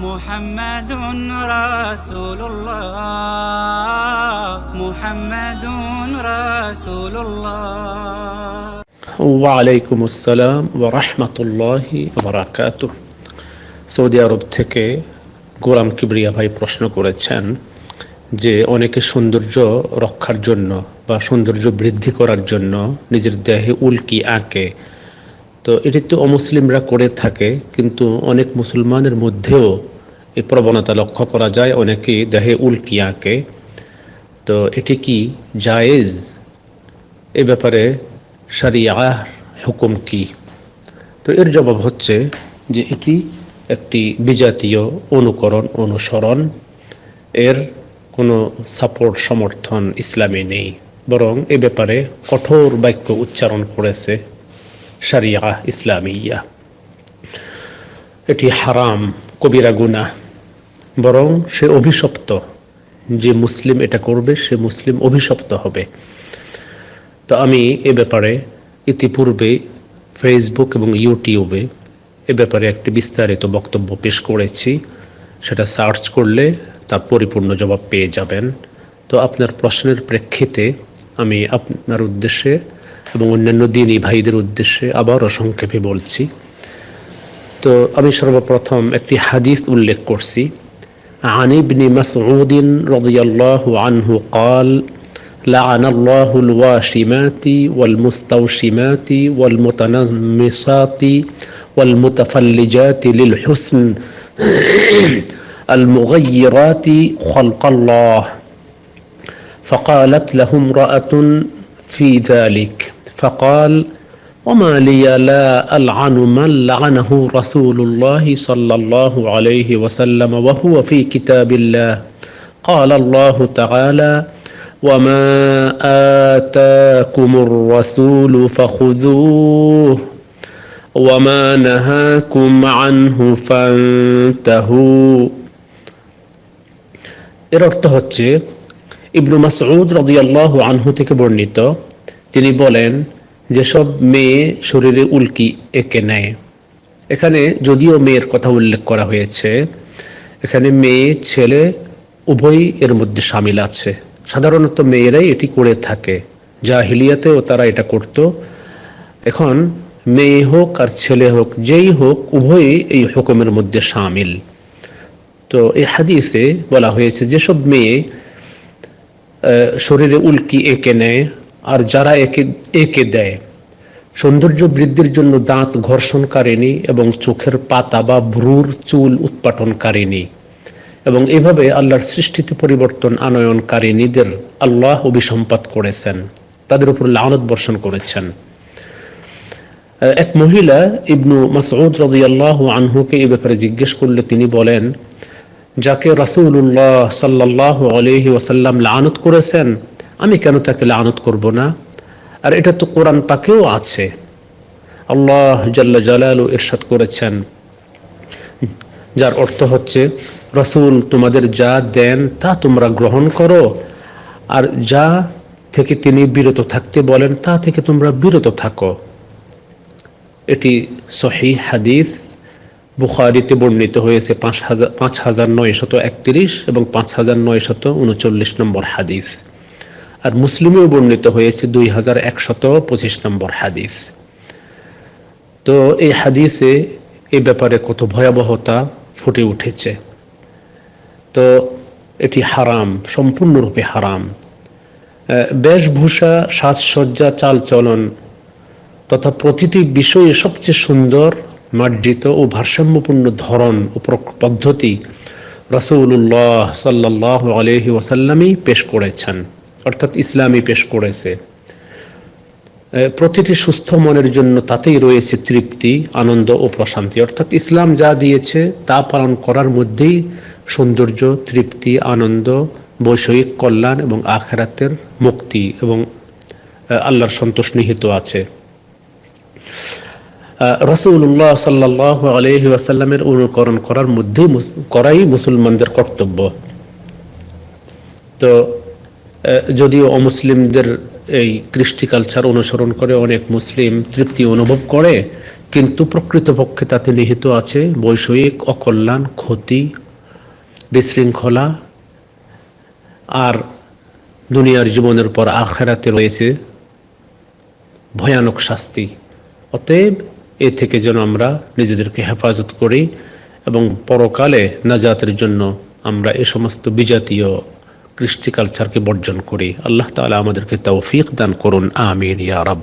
মুহাম্মাদুন রাসূলুল্লাহ মুহাম্মাদুন রাসূলুল্লাহ। ওয়ালাইকুম আসসালাম ওয়া রাহমাতুল্লাহি ওয়া বারাকাতুহু। সৌদি আরব থেকে গোলাম কিবরিয়া ভাই প্রশ্ন করেছেন যে অনেকে সৌন্দর্য রক্ষার জন্য বা সৌন্দর্য বৃদ্ধি করার জন্য নিজের দেহে উল্কি আঁকে। তো এটি তো অমুসলিমরা করে থাকে, কিন্তু অনেক মুসলমানের মধ্যেও এই প্রবণতা লক্ষ্য করা যায়, অনেকেই দেহে উল্কি আঁকে। তো এটি কি জায়েজ? এ ব্যাপারে শরিয়ার হুকুম কি? তো এর জবাব হচ্ছে যে এটি একটি বিজাতীয় অনুসরণ। এর কোনো সাপোর্ট সমর্থন ইসলামে নেই, বরং এ ব্যাপারে কঠোর বাক্য উচ্চারণ করেছে শরিয়া ইসলামিয়া। এটি হারাম, কবিরা গুনাহ, বরং সে অভিশপ্ত। যে মুসলিম এটা করবে সে মুসলিম অভিশপ্ত হবে। তো আমি এ ব্যাপারে ইতিপূর্বে ফেসবুক এবং ইউটিউবে এ ব্যাপারে একটি বিস্তারিত বক্তব্য পেশ করেছি। সেটা সার্চ করলে তার পরিপূর্ণ জবাব পেয়ে যাবেন। তো আপনার প্রশ্নের প্রেক্ষিতে আমি আপনার উদ্দেশ্যে এবং অন্যান্য দ্বীনী ভাইদের উদ্দেশ্যে আবারও সংক্ষেপে বলছি। তো আমি সর্বপ্রথম একটি হাদিস উল্লেখ করছি। عن ابن مسعود رضي الله عنه قال لعن الله الواشمات والمستوشمات والمتنمصات والمتفلجات للحسن المغيرات خلق الله. فقالت له امرأة في ذلك فقال وما لي لا ألعن من لعنه رسول الله صلى الله عليه وسلم وهو في كتاب الله. قال الله تعالى وما آتاكم الرسول فخذوه وما نهاكم عنه فانتهوا. এর অর্থ হচ্ছে ইবনু মাসউদ রাদিয়াল্লাহু আনহু থেকে বর্ণিত, তিনি বলেন যেসব মেয়ে শরীরে উল্কি এঁকে নেয়। এখানে যদিও মেয়ের কথা উল্লেখ করা হয়েছে, এখানে মেয়ে ছেলে উভয়ই এর মধ্যে শামিল আছে। সাধারণত মেয়েরাই এটি করে থাকে, জাহিলিয়াতেও তারা এটা করত। এখন মেয়ে হোক আর ছেলে হোক, যেই হোক, উভয়ই এই হুকুমের মধ্যে শামিল। তো এই হাদিসে বলা হয়েছে যেসব মেয়ে শরীরে উল্কি এঁকে নেয় আর যারা এঁকে দেয়, সৌন্দর্য বৃদ্ধির জন্য দাঁত ঘর্ষণকারিণী এবং চোখের পাতা বা ভ্রুর চুল উৎপাটনকারিণী এবং এভাবে আল্লাহর সৃষ্টিতে পরিবর্তন আনয়নকারিণীদের আল্লাহ অভিসম্পাত করেছেন, তাদের উপর লানত বর্ষণ করেছেন। এক মহিলা ইবনু মাসউদ রাদিয়াল্লাহু আনহুকে এই ব্যাপারে জিজ্ঞেস করলে তিনি বলেন, যাকে রাসূলুল্লাহ সাল্লাল্লাহু আলাইহি ওয়াসাল্লাম লানত করেছেন, আমি কেন তাকে লানত করব না? আর এটা তো কোরআন পাকেও আছে। আল্লাহ জাল্লা জালালু ইরশাদ করেছেন, যার অর্থ হচ্ছে রাসূল তোমাদের যা দেন তা তোমরা গ্রহণ করো, আর যা থেকে তিনি বিরত থাকতে বলেন তা থেকে তোমরা বিরত থাকো। এটি সহিহ হাদিস, বুখারীতে বর্ণিত হয়েছে 5931 এবং 5939 নম্বর হাদিস, আর মুসলিমেও বর্ণিত হয়েছে 2125 নম্বর হাদিস। তো এই হাদিসে এই ব্যাপারে কত ভয়াবহতা ফুটে উঠেছে। তো এটি হারাম, সম্পূর্ণরূপে হারাম। বেশভূষা, সাজসজ্জা, চালচলন তথা প্রতিটি বিষয়ে সবচেয়ে সুন্দর, মার্জিত ও ভারসাম্যপূর্ণ ধরন ও পদ্ধতি রাসূলুল্লাহ সাল্লাল্লাহু আলাইহি ওয়াসাল্লামই পেশ করেছেন, অর্থাৎ ইসলামই পেশ করেছে। প্রতিটি সুস্থ মনের জন্য তাতেই রয়েছে তৃপ্তি, আনন্দ ও প্রশান্তি। অর্থাৎ ইসলাম যা দিয়েছে তা পালন করার মধ্যেই সৌন্দর্য, তৃপ্তি, আনন্দ, বৈষয়িক কল্যাণ এবং আখিরাতের মুক্তি এবং আল্লাহর সন্তোষ নিহিত আছে। রাসূলুল্লাহ সাল্লাল্লাহু আলাইহি ওয়াসাল্লামের অনুকরণ করাই মুসলমানদের কর্তব্য। তো যদিও অমুসলিমদের এই কৃষ্টি কালচার অনুসরণ করে অনেক মুসলিম তৃপ্তি অনুভব করে, কিন্তু প্রকৃতপক্ষে তাতে নিহিত আছে বৈষয়িক অকল্যাণ, ক্ষতি, বিশৃঙ্খলা, আর দুনিয়ার জীবনের পর আখিরাতে রয়েছে ভয়ানক শাস্তি। অতএব এ থেকে যেন আমরা নিজেদেরকে হেফাজত করি এবং পরকালে নাজাতের জন্য আমরা এ সমস্ত বিজাতীয় কৃষ্টি কালচারকে বর্জন করি। আল্লাহ তাআলা আমাদেরকে তৌফিক দান করুন, আমিন ইয়া রাব।